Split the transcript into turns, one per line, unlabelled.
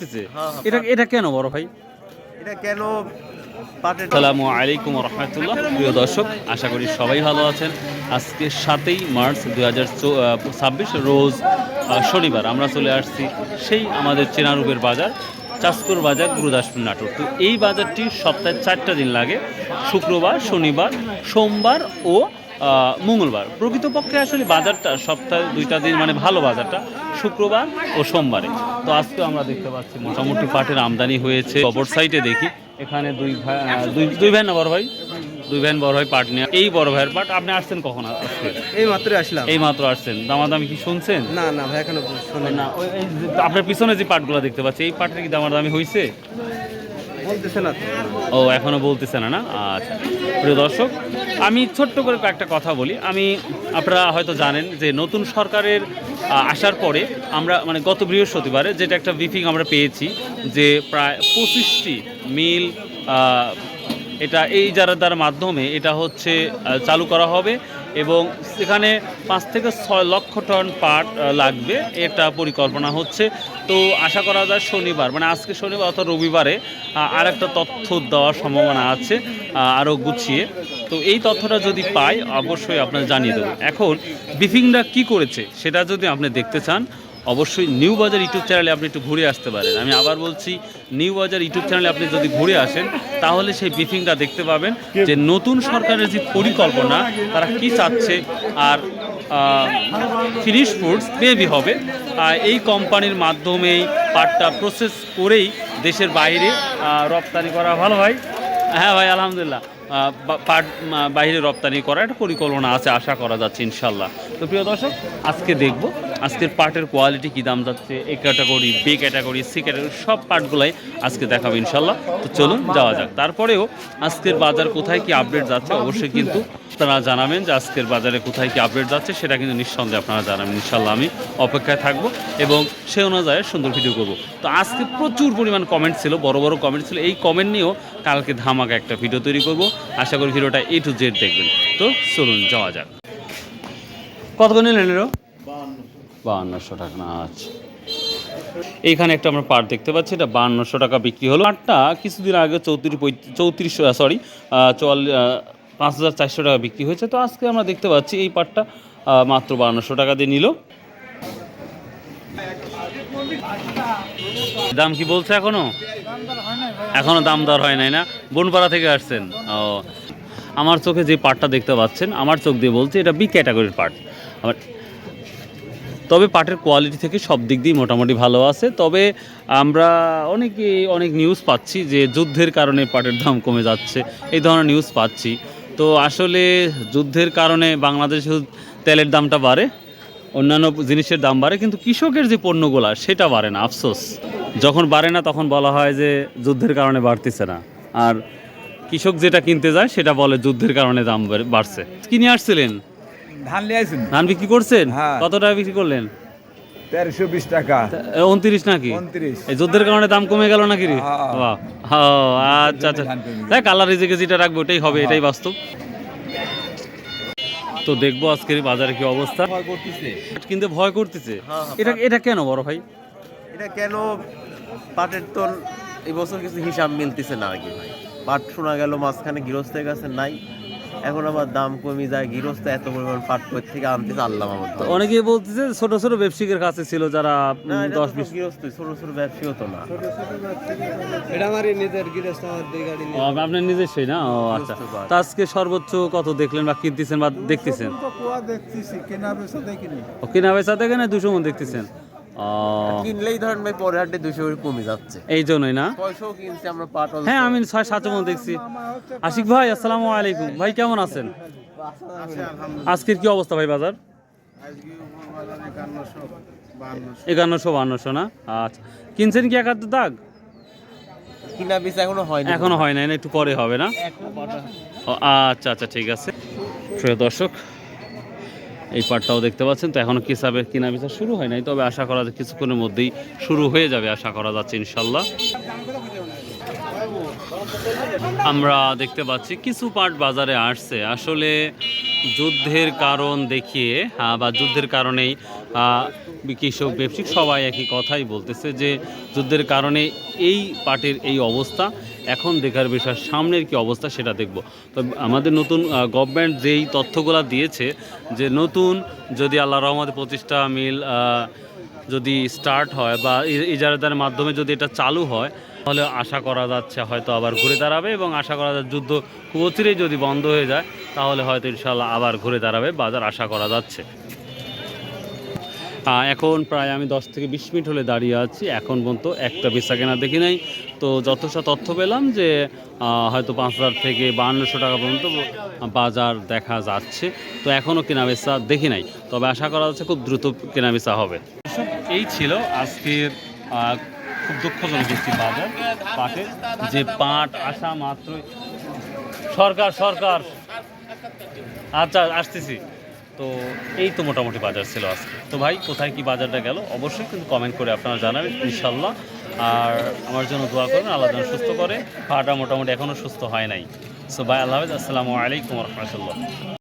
করতেছে। এটা কেন বড় ভাই?
এটা কেন?
আসসালামু আলাইকুম রহমতুল্লাহ। প্রিয় দর্শক, আশা করি সবাই ভালো আছেন। আজকে 7ই মার্চ 2026 রোজ শনিবার আমরা চলে আসছি সেই আমাদের চেনারূপের বাজার, চাঁচকর বাজার, গুরুদাসপুর, নাটোর। তো এই বাজারটি সপ্তাহে 4টা দিন লাগে, শুক্রবার, শনিবার, সোমবার ও মঙ্গলবার। প্রকৃতপক্ষে আসলে বাজারটা সপ্তাহে 2টা দিন, মানে ভালো বাজারটা শুক্রবার ও সোমবারে। তো আজকে আমরা দেখতে পাচ্ছি মোটামুটি পাটের আমদানি হয়েছে। অপর সাইডে দেখি এখানে দুই ভ্যান না বড় ভাই, দুই ভ্যান বড় ভাই পাট নিয়ে। এই বড় ভাইয়ের পাট আপনি আসছেন কখন? আজকে
এই মাত্রই আসলাম।
এই মাত্র আসছেন? দামাদামি কি শুনছেন?
না না ভাই, এখনো শুনে
না। আপনার পিছনে যে পাটগুলো দেখতে পাচ্ছি, এই পাটের কি দামাদামি হয়েছে?
বলতেছে না।
ও, এখনো বলতেছে না? না, আচ্ছা। প্রিয় দর্শক, আমি ছোট্ট করে কয়েকটা কথা বলি। আপনারা হয়তো জানেন যে নতুন সরকারের আসার পরে আমরা, মানে গত বৃহস্পতিবারে যেটা একটা ব্রিফিং আমরা পেয়েছি, যে প্রায় 25টি মিল এটা এই যারার মাধ্যমে এটা হচ্ছে চালু করা হবে, এবং সেখানে 5 থেকে 6 লক্ষ টন পাট লাগবে, এটা পরিকল্পনা হচ্ছে। তো আশা করা যায় শনিবার, মানে আজকে শনিবার অথবা রবিবারে আর একটা তথ্য দেওয়ার সম্ভাবনা আছে আরও গুছিয়ে। তো এই তথ্যটা যদি পাই অবশ্যই আপনার জানিয়ে দেবো। এখন ব্রিফিংটা কি করেছে সেটা যদি আপনি দেখতে চান, অবশ্যই নিউ বাজার ইউটিউব চ্যানেলে আপনি একটু ঘুরে আসতে পারেন। আমি আবার বলছি, নিউ বাজার ইউটিউব চ্যানেলে আপনি যদি ঘুরে আসেন তাহলে সেই ব্রিফিংটা দেখতে পাবেন যে নতুন সরকারের যে পরিকল্পনা, তারা কি চাচ্ছে। আর ফিনিশ ফুডস বেবি হবে, এই কোম্পানির মাধ্যমেই পাটটা প্রসেস করেই দেশের বাইরে রপ্তানি করা। ভালো ভাই? হ্যাঁ ভাই, আলহামদুলিল্লাহ। পাট বাইরে রপ্তানি করার একটা পরিকল্পনা আছে, আশা করা যাচ্ছে ইনশাল্লাহ। তো প্রিয় দর্শক, আজকে দেখব আজকের পাটের কোয়ালিটি কী দাম যাচ্ছে, A category, B category, C category, সব পাটগুলাই আজকে দেখাবো ইনশাল্লাহ। তো চলুন যাওয়া যাক। তারপরেও আজকের বাজার কোথায় কি আপডেট যাচ্ছে অবশ্যই কিন্তু আপনারা জানাবেন, যে আজকের বাজারে কোথায় কি আপডেট যাচ্ছে সেটা কিন্তু নিঃসন্দেহে আপনারা জানাবেন ইনশাল্লাহ। আমি অপেক্ষায় থাকবো এবং সেই অনুযায়ী সুন্দর ভিডিও করব। তো আজকে প্রচুর পরিমাণ কমেন্ট ছিল, বড় বড় কমেন্ট ছিল। এই কমেন্ট নিয়েও কালকে ধামাকা একটা ভিডিও তৈরি করব। আশা করি ভিডিওটা A to Z দেখবেন। তো চলুন যাওয়া যাক। কত করে নিলেন? 5200 টাকা। না, আচ্ছা। এইখানে একটা আমরা পাট দেখতে পাচ্ছি, এটা 5200 টাকা বিক্রি হলো। পাটটা কিছুদিন আগে 5400 টাকা বিক্রি হয়েছে। তো আজকে আমরা দেখতে পাচ্ছি এই পাটটা মাত্র 5200 টাকা দিয়ে নিল। দাম কি বলছে? এখনো দাম দর হয় নাই না? বনপাড়া থেকে আসছেন? ও, আমার চোখে যে পাটটা দেখতে পাচ্ছেন, আমার চোখ দিয়ে বলছে এটা বি ক্যাটাগরির পাট। তবে পাটের কোয়ালিটি থেকে সব দিক দিয়ে মোটামুটি ভালো আছে। তবে আমরা অনেক নিউজ পাচ্ছি যে যুদ্ধের কারণে পাটের দাম কমে যাচ্ছে, এই ধরনের নিউজ পাচ্ছি। তো আসলে যুদ্ধের কারণে বাংলাদেশে তেলের দামটা বাড়ে, অন্যান্য জিনিসের দাম বাড়ে, কিন্তু কৃষকের যে পণ্যগুলা সেটা বাড়ে না। আফসোস, যখন বাড়ে না তখন বলা হয় যে যুদ্ধের কারণে বাড়তেছে না, আর কৃষক যেটা কিনতে যায় সেটা বলে যুদ্ধের কারণে দাম বাড়ছে। কিনে আসছিলেন? ধান বিক্রি করছেন? কত টাকা বিক্রি করলেন?
1320 টাকা।
29 নাকি? এই যুদ্ধের কারণে দাম কমে গেল নাকি? আচ্ছা আচ্ছা, দেখ আল্লাহ রিজিকে যেটা রাখবো ওটাই হবে, এটাই বাস্তব। তো দেখবো আজকের বাজারে কি অবস্থা। কিন্তু ভয় করতেছে। এটা কেন বড় ভাই?
এটা কেন? পাটের তো এই বছর কিছু হিসাব মিলতেছে না আর কি ভাই। পাট শোনা গেল মাঝখানে গৃহস্থের কাছে নাই, এখন আবার দাম কমে যায়। গৃহস্থ এত পরিমাণ পাট কোথা থেকে আনতেছে আল্লাহ মাহমুদ।
অনেকে বলতেছে ছোট ছোট ব্যবসায়ীর কাছে ছিল, যারা 10-20
গৃহস্থ, ছোট ছোট ব্যবসায়ী তো না, এটা আমার নিজের গৃহস্থ, আমার দুই গাড়ি।
আপনার নিজস্বই না? ও আচ্ছা। তা আজকে সর্বোচ্চ কত দেখলেন বা কিনতেছেন বা দেখতেছেন? কেনা বেচা দেখে না 200 মন দেখতেছেন?
কিনলেই ধরেন ভাই পরের হাটে 200 করে কমে যাচ্ছে,
এই জন্যই না?
600 কিনছি আমরা পাট।
হ্যাঁ, আমি 6-7 মন দেখছি। আশিক ভাই, আসসালামু আলাইকুম ভাই, কেমন আছেন? আজকের কি অবস্থা ভাই বাজার? 5100-5200 না? আচ্ছা। কিনছেন কি একাত্তর দাগ?
কিনা বেচা এখনো
হয় নাই না? একটু পরে হবে না? আচ্ছা আচ্ছা, ঠিক আছে। প্রিয় দর্শক, এই পাটটাও দেখতে পাচ্ছেন। তো এখনো কিনা বেচা শুরু হয় নাই, তবে আশা করা যায় কিছুক্ষণের মধ্যেই শুরু হয়ে যাবে, আশা করা যাচ্ছে ইনশাল্লাহ। আমরা দেখতে পাচ্ছি কিছু পাট বাজারে আসছে আসলে যুদ্ধের কারণ দেখিয়ে বা যুদ্ধের কারণেই কৃষক ব্যবসায়িক সবাই একই কথাই বলতেছে যে যুদ্ধের কারণে এই পাটের এই অবস্থা। এখন দেখার বিষয় সামনের কি অবস্থা সেটা দেখব। তো আমাদের নতুন গভর্নমেন্ট যেই তথ্যগুলো দিয়েছে যে নতুন যদি আল্লাহ রহমতে 25টা মিল যদি স্টার্ট হয় বা ইজারাদারের মাধ্যমে যদি এটা চালু হয় তাহলে আশা করা যাচ্ছে হয়তো আবার ঘুরে দাঁড়াবে, এবং আশা করা যাচ্ছে যুদ্ধ খুব অচিরেই যদি বন্ধ হয়ে যায় তাহলে হয়তো ইনশাল্লাহ আবার ঘুরে দাঁড়াবে বাজার, আশা করা যাচ্ছে। এখন প্রায় আমি 10 থেকে 20 মিনিট হলে দাঁড়িয়ে আছি, এখন পর্যন্ত একটা বেচা কেনা দেখি নাই। তো যথেষ্ট তথ্য পেলাম যে হয়তো 5,000 থেকে 5200 টাকা পর্যন্ত বাজার দেখা যাচ্ছে। তো এখনও কেনাবেচা দেখি নাই, তবে আশা করা যাচ্ছে খুব দ্রুত কেনাবেচা হবে। এই ছিল আজকের খুব দুঃখজনক একটি বাজার পাটের, যে পাট আসা মাত্র সরকার আচ্ছা আসতেছি। তো এই তো মোটামুটি বাজার ছিল আজকে। তো ভাই কোথায় কি বাজারটা গেল অবশ্যই কিন্তু কমেন্ট করে আপনারা জানাবেন ইনশাল্লাহ। আর আমার জন্য দোয়া করবেন, আল্লাহ যেন সুস্থ করে। পাটা মোটামুটি এখনও সুস্থ হয় নাই। সো ভাই আল্লাহ হাফেজ, আসসালামু আলাইকুম রহমতুল্লাহ।